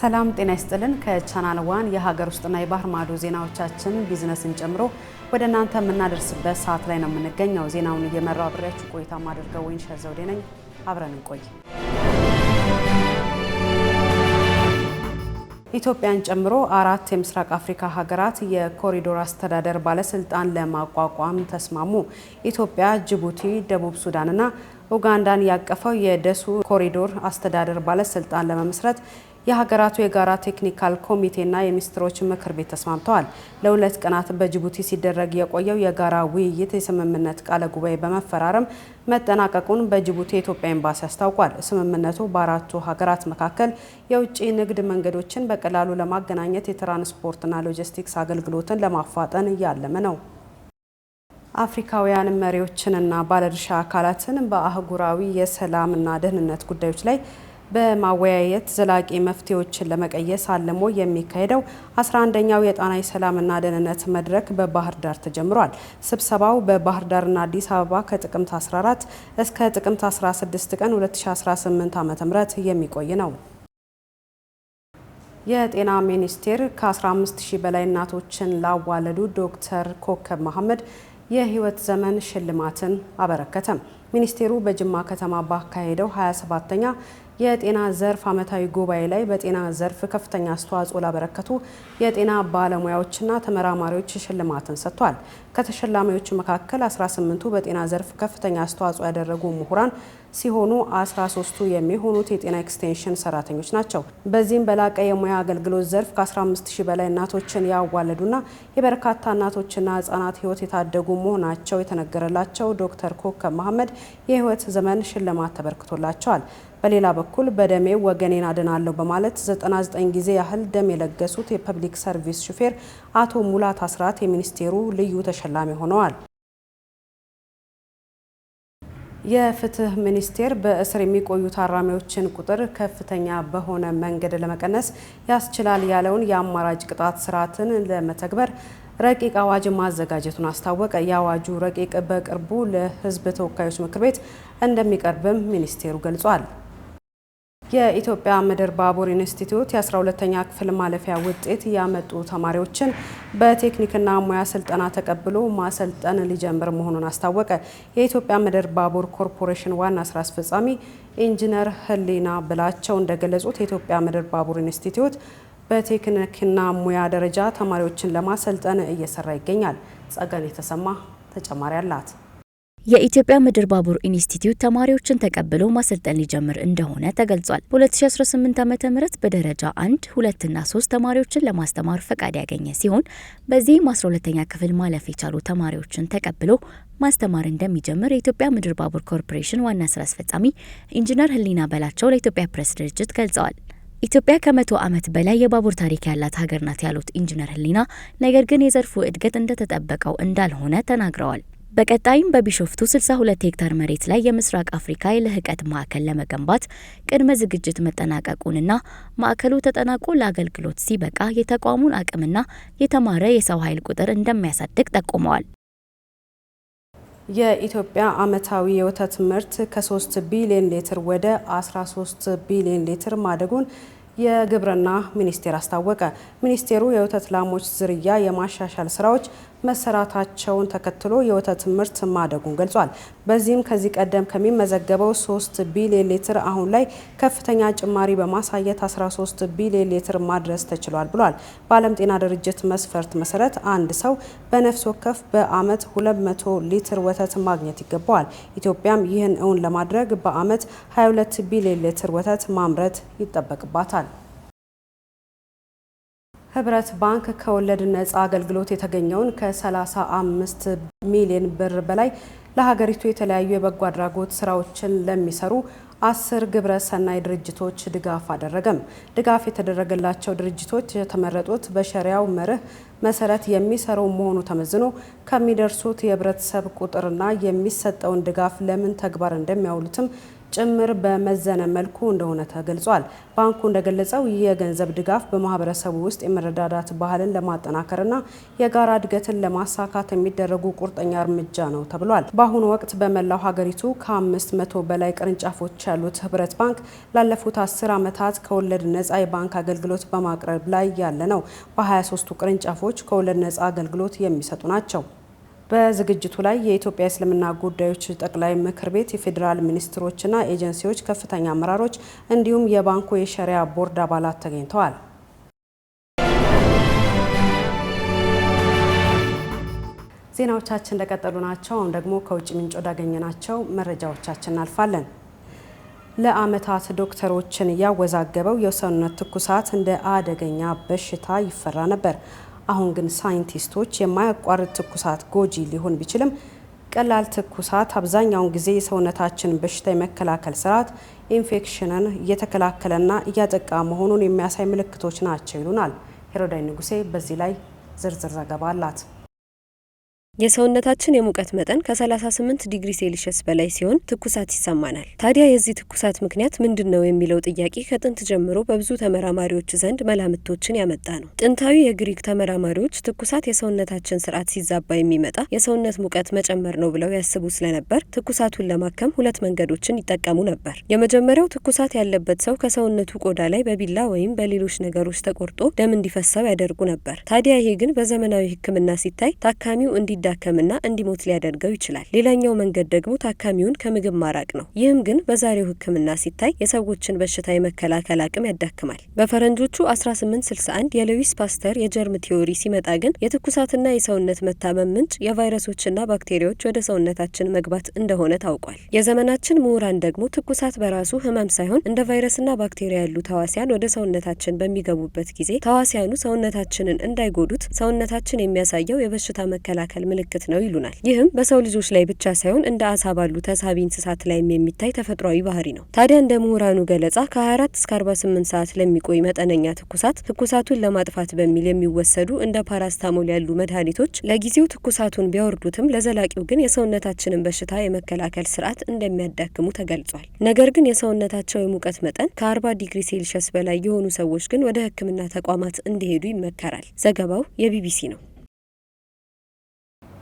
ሰላም ጤና ይስጥልን። ከቻናል ዋን የሀገር ውስጥና የባህር ማዶ ዜናዎቻችን ቢዝነስን ጨምሮ ወደ እናንተ የምናደርስበት ሰዓት ላይ ነው የምንገኘው። ዜናውን እየመራው አብሬያችሁ ቆይታ ማድረገው ወይንሸት ዘውዴ ነኝ። አብረን እንቆይ። ኢትዮጵያን ጨምሮ 4 የምስራቅ አፍሪካ ሀገራት የኮሪዶር አስተዳደር ባለስልጣን ለማቋቋም ተስማሙ። ኢትዮጵያ፣ ጅቡቲ፣ ደቡብ ሱዳንና ኡጋንዳን ያቀፈው የደሱ ኮሪዶር አስተዳደር ባለስልጣን ለመመስረት የሀገራቱ የጋራ ቴክኒካል ኮሚቴና የሚኒስትሮች ምክር ቤት ተስማምተዋል። ለሁለት ቀናት በጅቡቲ ሲደረግ የቆየው የጋራ ውይይት የስምምነት ቃለ ጉባኤ በመፈራረም መጠናቀቁን በጅቡቲ የኢትዮጵያ ኤምባሲ አስታውቋል። ስምምነቱ በአራቱ ሀገራት መካከል የውጭ ንግድ መንገዶችን በቀላሉ ለማገናኘት የትራንስፖርትና ሎጂስቲክስ አገልግሎትን ለማፋጠን ያለመ ነው። አፍሪካውያን መሪዎችንና ባለድርሻ አካላትን በአህጉራዊ የሰላምና ደህንነት ጉዳዮች ላይ በማወያየት ዘላቂ መፍትሄዎችን ለመቀየስ አልሞ የሚካሄደው 11ኛው የጣና የሰላምና ደህንነት መድረክ በባህር ዳር ተጀምሯል። ስብሰባው በባህር ዳርና አዲስ አበባ ከጥቅምት 14 እስከ ጥቅምት 16 ቀን 2018 ዓ.ም የሚቆይ ነው። የጤና ሚኒስቴር ከ15000 በላይ እናቶችን ላዋለዱ ዶክተር ኮከብ መሐመድ የህይወት ዘመን ሽልማትን አበረከተ። ሚኒስቴሩ በጅማ ከተማ ባካሄደው 27ኛ የጤና ዘርፍ ዓመታዊ ጉባኤ ላይ በጤና ዘርፍ ከፍተኛ አስተዋጽኦ ላበረከቱ የጤና ባለሙያዎችና ተመራማሪዎች ሽልማትን ሰጥቷል። ከተሸላሚዎቹ መካከል 18ቱ በጤና ዘርፍ ከፍተኛ አስተዋጽኦ ያደረጉ ምሁራን ሲሆኑ 13ቱ የሚሆኑት የጤና ኤክስቴንሽን ሰራተኞች ናቸው። በዚህም በላቀ የሙያ አገልግሎት ዘርፍ ከ15000 በላይ እናቶችን ያዋለዱና የበርካታ እናቶችና ህጻናት ህይወት የታደጉ መሆናቸው የተነገረላቸው ዶክተር ኮከብ መሐመድ የህይወት ዘመን ሽልማት ተበርክቶላቸዋል። በሌላ በኩል በደሜ ወገኔን አድናለሁ በማለት 99 ጊዜ ያህል ደም የለገሱት የፐብሊክ ሰርቪስ ሹፌር አቶ ሙላት አስራት የሚኒስቴሩ ልዩ ተሸላሚ ሆነዋል። የፍትህ ሚኒስቴር በእስር የሚቆዩ ታራሚዎችን ቁጥር ከፍተኛ በሆነ መንገድ ለመቀነስ ያስችላል ያለውን የአማራጭ ቅጣት ስርዓትን ለመተግበር ረቂቅ አዋጅ ማዘጋጀቱን አስታወቀ። የአዋጁ ረቂቅ በቅርቡ ለህዝብ ተወካዮች ምክር ቤት እንደሚቀርብም ሚኒስቴሩ ገልጿል። የኢትዮጵያ ምድር ባቡር ኢንስቲትዩት የ12ኛ ክፍል ማለፊያ ውጤት ያመጡ ተማሪዎችን በቴክኒክና ሙያ ስልጠና ተቀብሎ ማሰልጠን ሊጀምር መሆኑን አስታወቀ። የኢትዮጵያ ምድር ባቡር ኮርፖሬሽን ዋና ስራ አስፈጻሚ ኢንጂነር ህሊና ብላቸው እንደገለጹት የኢትዮጵያ ምድር ባቡር ኢንስቲትዩት በቴክኒክና ሙያ ደረጃ ተማሪዎችን ለማሰልጠን እየሰራ ይገኛል። ጸጋን የተሰማ ተጨማሪ አላት። የኢትዮጵያ ምድር ባቡር ኢንስቲትዩት ተማሪዎችን ተቀብሎ ማሰልጠን ሊጀምር እንደሆነ ተገልጿል። በ2018 ዓ.ም በደረጃ 1፣ 2 እና 3 ተማሪዎችን ለማስተማር ፈቃድ ያገኘ ሲሆን በዚህም 12ኛ ክፍል ማለፍ የቻሉ ተማሪዎችን ተቀብሎ ማስተማር እንደሚጀምር የኢትዮጵያ ምድር ባቡር ኮርፖሬሽን ዋና ስራ አስፈጻሚ ኢንጂነር ህሊና በላቸው ለኢትዮጵያ ፕሬስ ድርጅት ገልጸዋል። ኢትዮጵያ ከ100 ዓመት በላይ የባቡር ታሪክ ያላት ሀገር ናት ያሉት ኢንጂነር ህሊና ነገር ግን የዘርፉ እድገት እንደተጠበቀው እንዳልሆነ ተናግረዋል። በቀጣይም በቢሾፍቱ 62 ሄክታር መሬት ላይ የምስራቅ አፍሪካ የልህቀት ማዕከል ለመገንባት ቅድመ ዝግጅት መጠናቀቁንና ማዕከሉ ተጠናቆ ለአገልግሎት ሲበቃ የተቋሙን አቅምና የተማረ የሰው ኃይል ቁጥር እንደሚያሳድግ ጠቁመዋል። የኢትዮጵያ ዓመታዊ የወተት ምርት ከ3 ቢሊዮን ሊትር ወደ 13 ቢሊዮን ሊትር ማደጉን የግብርና ሚኒስቴር አስታወቀ። ሚኒስቴሩ የወተት ላሞች ዝርያ የማሻሻል ስራዎች መሰራታቸውን ተከትሎ የወተት ምርት ማደጉን ገልጿል። በዚህም ከዚህ ቀደም ከሚመዘገበው 3 ቢሊዮን ሊትር አሁን ላይ ከፍተኛ ጭማሪ በማሳየት 13 ቢሊዮን ሊትር ማድረስ ተችሏል ብሏል። በዓለም ጤና ድርጅት መስፈርት መሰረት አንድ ሰው በነፍስ ወከፍ በአመት 200 ሊትር ወተት ማግኘት ይገባዋል። ኢትዮጵያም ይህን እውን ለማድረግ በአመት 22 ቢሊዮን ሊትር ወተት ማምረት ይጠበቅባታል። ህብረት ባንክ ከወለድ ነጻ አገልግሎት የተገኘውን ከ35 ሚሊዮን ብር በላይ ለሀገሪቱ የተለያዩ የበጎ አድራጎት ስራዎችን ለሚሰሩ 10 ግብረ ሰናይ ድርጅቶች ድጋፍ አደረገም። ድጋፍ የተደረገላቸው ድርጅቶች የተመረጡት በሸሪያው መርህ መሰረት የሚሰሩ መሆኑ ተመዝኖ ከሚደርሱት የህብረተሰብ ቁጥርና የሚሰጠውን ድጋፍ ለምን ተግባር እንደሚያውሉትም ጭምር በመዘነ መልኩ እንደሆነ ተገልጿል። ባንኩ እንደገለጸው ይህ የገንዘብ ድጋፍ በማህበረሰቡ ውስጥ የመረዳዳት ባህልን ለማጠናከርና የጋራ እድገትን ለማሳካት የሚደረጉ ቁርጠኛ እርምጃ ነው ተብሏል። በአሁኑ ወቅት በመላው ሀገሪቱ ከ500 በላይ ቅርንጫፎች ያሉት ህብረት ባንክ ላለፉት 10 ዓመታት ከወለድ ነፃ የባንክ አገልግሎት በማቅረብ ላይ ያለ ነው። በ23ቱ ቅርንጫፎች ከወለድ ነፃ አገልግሎት የሚሰጡ ናቸው። በዝግጅቱ ላይ የኢትዮጵያ እስልምና ጉዳዮች ጠቅላይ ምክር ቤት የፌዴራል ሚኒስትሮችና ኤጀንሲዎች ከፍተኛ አመራሮች እንዲሁም የባንኩ የሸሪያ ቦርድ አባላት ተገኝተዋል። ዜናዎቻችን እንደቀጠሉ ናቸው። አሁን ደግሞ ከውጭ ምንጭ ወዳገኘናቸው መረጃዎቻችን እናልፋለን። ለዓመታት ዶክተሮችን ያወዛገበው የሰውነት ትኩሳት እንደ አደገኛ በሽታ ይፈራ ነበር። አሁን ግን ሳይንቲስቶች የማያቋርጥ ትኩሳት ጎጂ ሊሆን ቢችልም ቀላል ትኩሳት አብዛኛውን ጊዜ የሰውነታችን በሽታ የመከላከል ስርዓት ኢንፌክሽንን እየተከላከለና እያጠቃ መሆኑን የሚያሳይ ምልክቶች ናቸው ይሉናል። ሄሮዳይ ንጉሴ በዚህ ላይ ዝርዝር ዘገባ አላት። የሰውነታችን የሙቀት መጠን ከ38 ዲግሪ ሴልሺየስ በላይ ሲሆን ትኩሳት ይሰማናል። ታዲያ የዚህ ትኩሳት ምክንያት ምንድን ነው የሚለው ጥያቄ ከጥንት ጀምሮ በብዙ ተመራማሪዎች ዘንድ መላምቶችን ያመጣ ነው። ጥንታዊ የግሪክ ተመራማሪዎች ትኩሳት የሰውነታችን ስርዓት ሲዛባ የሚመጣ የሰውነት ሙቀት መጨመር ነው ብለው ያስቡ ስለነበር ትኩሳቱን ለማከም ሁለት መንገዶችን ይጠቀሙ ነበር። የመጀመሪያው ትኩሳት ያለበት ሰው ከሰውነቱ ቆዳ ላይ በቢላ ወይም በሌሎች ነገሮች ተቆርጦ ደም እንዲፈሰው ያደርጉ ነበር። ታዲያ ይሄ ግን በዘመናዊ ሕክምና ሲታይ ታካሚው እንዲዳከምና እንዲሞት ሊያደርገው ይችላል። ሌላኛው መንገድ ደግሞ ታካሚውን ከምግብ ማራቅ ነው። ይህም ግን በዛሬው ሕክምና ሲታይ የሰዎችን በሽታ የመከላከል አቅም ያዳክማል። በፈረንጆቹ 1861 የሉዊስ ፓስተር የጀርም ቲዮሪ ሲመጣ ግን የትኩሳትና የሰውነት መታመም ምንጭ የቫይረሶችና ባክቴሪያዎች ወደ ሰውነታችን መግባት እንደሆነ ታውቋል። የዘመናችን ምሁራን ደግሞ ትኩሳት በራሱ ህመም ሳይሆን እንደ ቫይረስና ባክቴሪያ ያሉ ተዋሲያን ወደ ሰውነታችን በሚገቡበት ጊዜ ተዋሲያኑ ሰውነታችንን እንዳይጎዱት ሰውነታችን የሚያሳየው የበሽታ መከላከል ምልክት ነው ይሉናል። ይህም በሰው ልጆች ላይ ብቻ ሳይሆን እንደ አሳ ባሉ ተሳቢ እንስሳት ላይም የሚታይ ተፈጥሯዊ ባህሪ ነው። ታዲያ እንደ ምሁራኑ ገለጻ ከ24 እስከ 48 ሰዓት ለሚቆይ መጠነኛ ትኩሳቱን ለማጥፋት በሚል የሚወሰዱ እንደ ፓራስታሞል ያሉ መድኃኒቶች ለጊዜው ትኩሳቱን ቢያወርዱትም ለዘላቂው ግን የሰውነታችንን በሽታ የመከላከል ስርዓት እንደሚያዳክሙ ተገልጿል። ነገር ግን የሰውነታቸው የሙቀት መጠን ከ40 ዲግሪ ሴልሺየስ በላይ የሆኑ ሰዎች ግን ወደ ሕክምና ተቋማት እንዲሄዱ ይመከራል። ዘገባው የቢቢሲ ነው።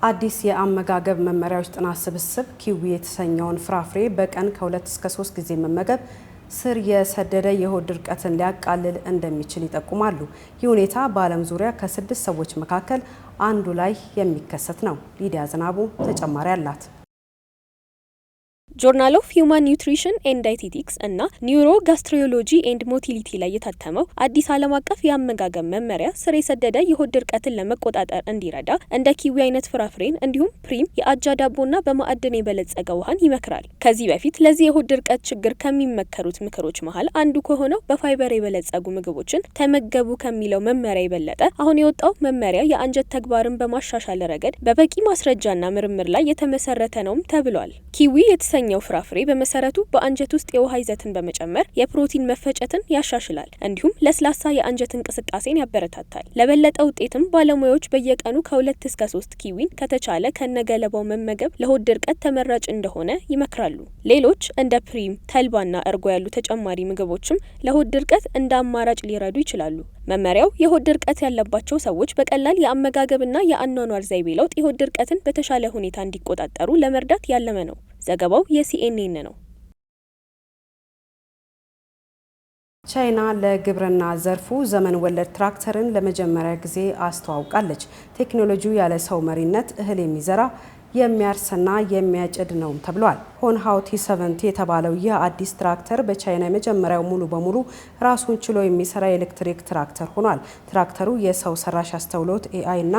አዲስ የአመጋገብ መመሪያዎች ጥናት ስብስብ ኪዊ የተሰኘውን ፍራፍሬ በቀን ከ2 እስከ 3 ጊዜ መመገብ ስር የሰደደ የሆድ ድርቀትን ሊያቃልል እንደሚችል ይጠቁማሉ። ይህ ሁኔታ በዓለም ዙሪያ ከ6 ሰዎች መካከል አንዱ ላይ የሚከሰት ነው። ሊዲያ ዝናቡ ተጨማሪ አላት። ጆርናል ኦፍ ሂውማን ኒውትሪሽን ኤንድ ዳይቴቲክስ እና ኒውሮ ጋስትሮሎጂ ኤንድ ሞቲሊቲ ላይ የታተመው አዲስ ዓለም አቀፍ የአመጋገብ መመሪያ ስር የሰደደ የሆድ ድርቀትን ለመቆጣጠር እንዲረዳ እንደ ኪዊ አይነት ፍራፍሬን እንዲሁም ፕሪም፣ የአጃ ዳቦና በማዕድን የበለጸገ ውሃን ይመክራል። ከዚህ በፊት ለዚህ የሆድ ድርቀት ችግር ከሚመከሩት ምክሮች መሀል አንዱ ከሆነው በፋይበር የበለጸጉ ምግቦችን ተመገቡ ከሚለው መመሪያ የበለጠ አሁን የወጣው መመሪያ የአንጀት ተግባርን በማሻሻል ረገድ በበቂ ማስረጃና ምርምር ላይ የተመሰረተ ነውም ተብሏል። ኪዊ የተሰኘው ፍራፍሬ በመሰረቱ በአንጀት ውስጥ የውሃ ይዘትን በመጨመር የፕሮቲን መፈጨትን ያሻሽላል፣ እንዲሁም ለስላሳ የአንጀት እንቅስቃሴን ያበረታታል። ለበለጠ ውጤትም ባለሙያዎች በየቀኑ ከ2 እስከ 3 ኪዊን ከተቻለ ከነገለባው መመገብ ለሆድ ድርቀት ተመራጭ እንደሆነ ይመክራሉ። ሌሎች እንደ ፕሪም፣ ተልባና እርጎ ያሉ ተጨማሪ ምግቦችም ለሆድ ድርቀት እንደ አማራጭ ሊረዱ ይችላሉ። መመሪያው የሆድ ድርቀት ያለባቸው ሰዎች በቀላል የአመጋገብና የአኗኗር ዘይቤ ለውጥ የሆድ ድርቀትን በተሻለ ሁኔታ እንዲቆጣጠሩ ለመርዳት ያለመ ነው። ዘገባው የሲኤንኤን ነው። ቻይና ለግብርና ዘርፉ ዘመን ወለድ ትራክተርን ለመጀመሪያ ጊዜ አስተዋውቃለች። ቴክኖሎጂው ያለ ሰው መሪነት እህል የሚዘራ የሚያርስና የሚያጭድ ነው ተብሏል። ሆንሃው ቲ70 የተባለው ይህ አዲስ ትራክተር በቻይና የመጀመሪያው ሙሉ በሙሉ ራሱን ችሎ የሚሰራ የኤሌክትሪክ ትራክተር ሆኗል። ትራክተሩ የሰው ሰራሽ አስተውሎት ኤአይ እና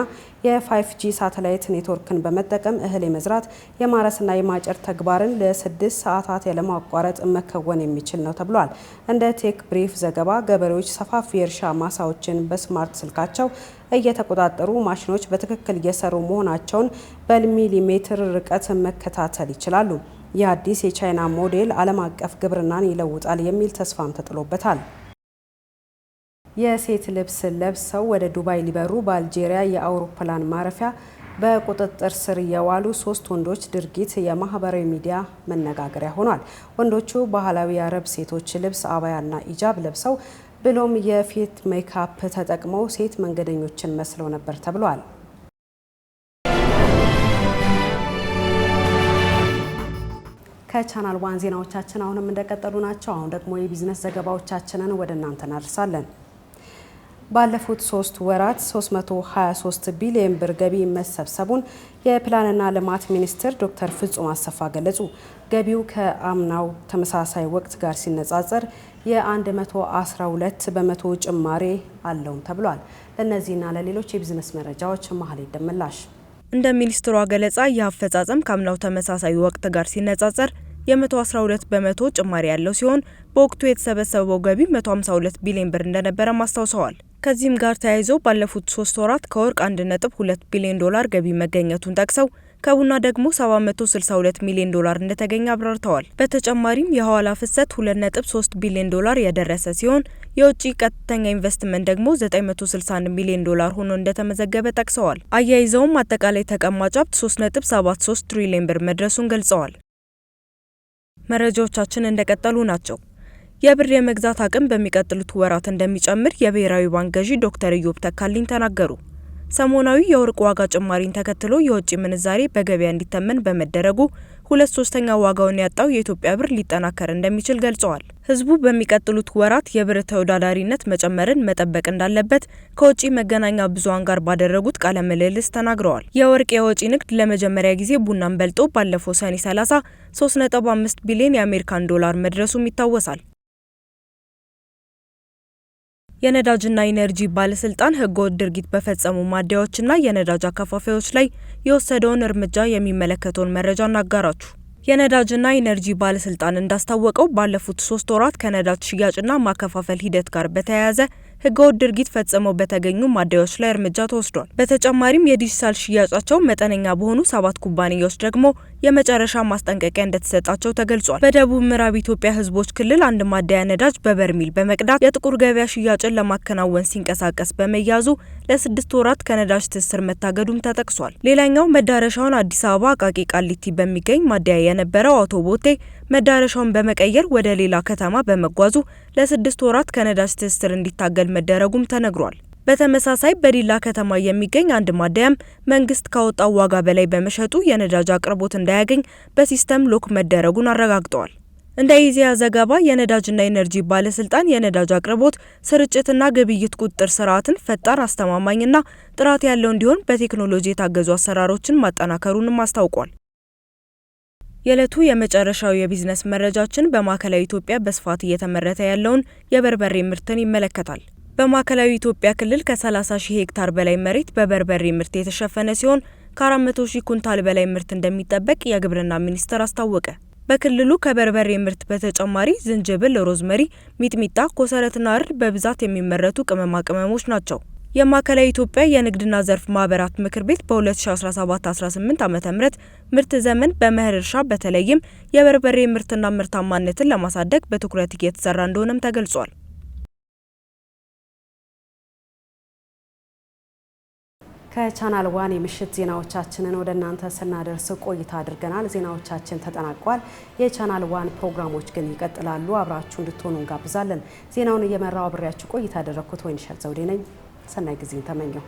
የ5G ሳተላይት ኔትወርክን በመጠቀም እህል የመዝራት የማረስና የማጨድ ተግባርን ለ6 ሰዓታት ያለማቋረጥ መከወን የሚችል ነው ተብሏል። እንደ ቴክ ብሪፍ ዘገባ ገበሬዎች ሰፋፊ የእርሻ ማሳዎችን በስማርት ስልካቸው እየተቆጣጠሩ ማሽኖች በትክክል እየሰሩ መሆናቸውን በሚሊሜትር ርቀት መከታተል ይችላሉ። የአዲስ የቻይና ሞዴል ዓለም አቀፍ ግብርናን ይለውጣል የሚል ተስፋም ተጥሎበታል። የሴት ልብስ ለብሰው ወደ ዱባይ ሊበሩ በአልጄሪያ የአውሮፕላን ማረፊያ በቁጥጥር ስር የዋሉ 3 ወንዶች ድርጊት የማህበራዊ ሚዲያ መነጋገሪያ ሆኗል። ወንዶቹ ባህላዊ የአረብ ሴቶች ልብስ አባያና ኢጃብ ለብሰው ብሎም የፊት ሜካፕ ተጠቅመው ሴት መንገደኞችን መስለው ነበር ተብሏል። ከቻናል ዋን ዜናዎቻችን አሁንም እንደቀጠሉ ናቸው። አሁን ደግሞ የቢዝነስ ዘገባዎቻችንን ወደ እናንተ እናደርሳለን። ባለፉት 3 ወራት 323 ቢሊዮን ብር ገቢ መሰብሰቡን የፕላንና ልማት ሚኒስትር ዶክተር ፍጹም አሰፋ ገለጹ። ገቢው ከአምናው ተመሳሳይ ወቅት ጋር ሲነጻጸር የ112 በመቶ ጭማሪ አለውም ተብሏል። ለእነዚህና ለሌሎች የቢዝነስ መረጃዎች መሀሌት ደመላሽ። እንደ ሚኒስትሯ ገለጻ የአፈጻጸም ከአምናው ተመሳሳይ ወቅት ጋር ሲነጻጸር የ112 በመቶ ጭማሪ ያለው ሲሆን በወቅቱ የተሰበሰበው ገቢ 152 ቢሊዮን ብር እንደነበረ አስታውሰዋል። ከዚህም ጋር ተያይዞ ባለፉት 3 ወራት ከወርቅ 1.2 ቢሊዮን ዶላር ገቢ መገኘቱን ጠቅሰው ከቡና ደግሞ 762 ሚሊዮን ዶላር እንደተገኘ አብራርተዋል። በተጨማሪም የሐዋላ ፍሰት 2.3 ቢሊዮን ዶላር የደረሰ ሲሆን የውጭ ቀጥተኛ ኢንቨስትመንት ደግሞ 961 ሚሊዮን ዶላር ሆኖ እንደተመዘገበ ጠቅሰዋል። አያይዘውም አጠቃላይ ተቀማጭ ሀብት 3.73 ትሪሊዮን ብር መድረሱን ገልጸዋል። መረጃዎቻችን እንደቀጠሉ ናቸው። የብር የመግዛት አቅም በሚቀጥሉት ወራት እንደሚጨምር የብሔራዊ ባንክ ገዢ ዶክተር ኢዮብ ተካልኝ ተናገሩ። ሰሞናዊ የወርቅ ዋጋ ጭማሪን ተከትሎ የውጭ ምንዛሬ በገበያ እንዲተመን በመደረጉ 2/3 ዋጋውን ያጣው የኢትዮጵያ ብር ሊጠናከር እንደሚችል ገልጸዋል። ህዝቡ በሚቀጥሉት ወራት የብር ተወዳዳሪነት መጨመርን መጠበቅ እንዳለበት ከውጭ መገናኛ ብዙሃን ጋር ባደረጉት ቃለ ምልልስ ተናግረዋል። የወርቅ የወጪ ንግድ ለመጀመሪያ ጊዜ ቡናን በልጦ ባለፈው ሰኔ 30 3.5 ቢሊዮን የአሜሪካን ዶላር መድረሱም ይታወሳል። የነዳጅና ኢነርጂ ባለስልጣን ህገወጥ ድርጊት በፈጸሙ ማደያዎችና የነዳጅ አከፋፋዮች ላይ የወሰደውን እርምጃ የሚመለከተውን መረጃ እናጋራችሁ። የነዳጅና ኢነርጂ ባለስልጣን እንዳስታወቀው ባለፉት 3 ወራት ከነዳጅ ሽያጭና ማከፋፈል ሂደት ጋር በተያያዘ ህገወጥ ድርጊት ፈጽመው በተገኙ ማደያዎች ላይ እርምጃ ተወስዷል። በተጨማሪም የዲጂታል ሽያጫቸው መጠነኛ በሆኑ 7 ኩባንያዎች ደግሞ የመጨረሻ ማስጠንቀቂያ እንደተሰጣቸው ተገልጿል። በደቡብ ምዕራብ ኢትዮጵያ ህዝቦች ክልል አንድ ማደያ ነዳጅ በበርሚል በመቅዳት የጥቁር ገበያ ሽያጭን ለማከናወን ሲንቀሳቀስ በመያዙ ለ6 ወራት ከነዳጅ ትስስር መታገዱም ተጠቅሷል። ሌላኛው መዳረሻውን አዲስ አበባ አቃቂ ቃሊቲ በሚገኝ ማደያ የነበረው አውቶቦቴ መዳረሻውን በመቀየር ወደ ሌላ ከተማ በመጓዙ ለ6 ወራት ከነዳጅ ትስስር እንዲታገል መደረጉም ተነግሯል። በተመሳሳይ በዲላ ከተማ የሚገኝ አንድ ማደያም መንግስት ካወጣው ዋጋ በላይ በመሸጡ የነዳጅ አቅርቦት እንዳያገኝ በሲስተም ሎክ መደረጉን አረጋግጠዋል። እንደ ኢዜአ ዘገባ የነዳጅና ኢነርጂ ባለስልጣን የነዳጅ አቅርቦት ስርጭትና ግብይት ቁጥጥር ስርዓትን ፈጣን፣ አስተማማኝና ጥራት ያለው እንዲሆን በቴክኖሎጂ የታገዙ አሰራሮችን ማጠናከሩንም አስታውቋል። የዕለቱ የመጨረሻው የቢዝነስ መረጃችን በማዕከላዊ ኢትዮጵያ በስፋት እየተመረተ ያለውን የበርበሬ ምርትን ይመለከታል። በማዕከላዊ ኢትዮጵያ ክልል ከ30 ሺህ ሄክታር በላይ መሬት በበርበሬ ምርት የተሸፈነ ሲሆን ከ400 ሺህ ኩንታል በላይ ምርት እንደሚጠበቅ የግብርና ሚኒስቴር አስታወቀ። በክልሉ ከበርበሬ ምርት በተጨማሪ ዝንጅብል፣ ሮዝመሪ፣ ሚጥሚጣ፣ ኮሰረትና እርድ በብዛት የሚመረቱ ቅመማ ቅመሞች ናቸው። የማዕከላዊ ኢትዮጵያ የንግድና ዘርፍ ማህበራት ምክር ቤት በ2017-18 ዓ.ም ምርት ዘመን በመኸር እርሻ በተለይም የበርበሬ ምርትና ምርታማነትን ለማሳደግ በትኩረት እየተሰራ እንደሆነም ተገልጿል። ከቻናል ዋን የምሽት ዜናዎቻችንን ወደ እናንተ ስናደርስ ቆይታ አድርገናል። ዜናዎቻችን ተጠናቋል። የቻናል ዋን ፕሮግራሞች ግን ይቀጥላሉ። አብራችሁ እንድትሆኑ እንጋብዛለን። ዜናውን እየመራው አብሬያችሁ ቆይታ ያደረኩት ወይንሸት ዘውዴ ነኝ። ሰናይ ጊዜን ተመኘው።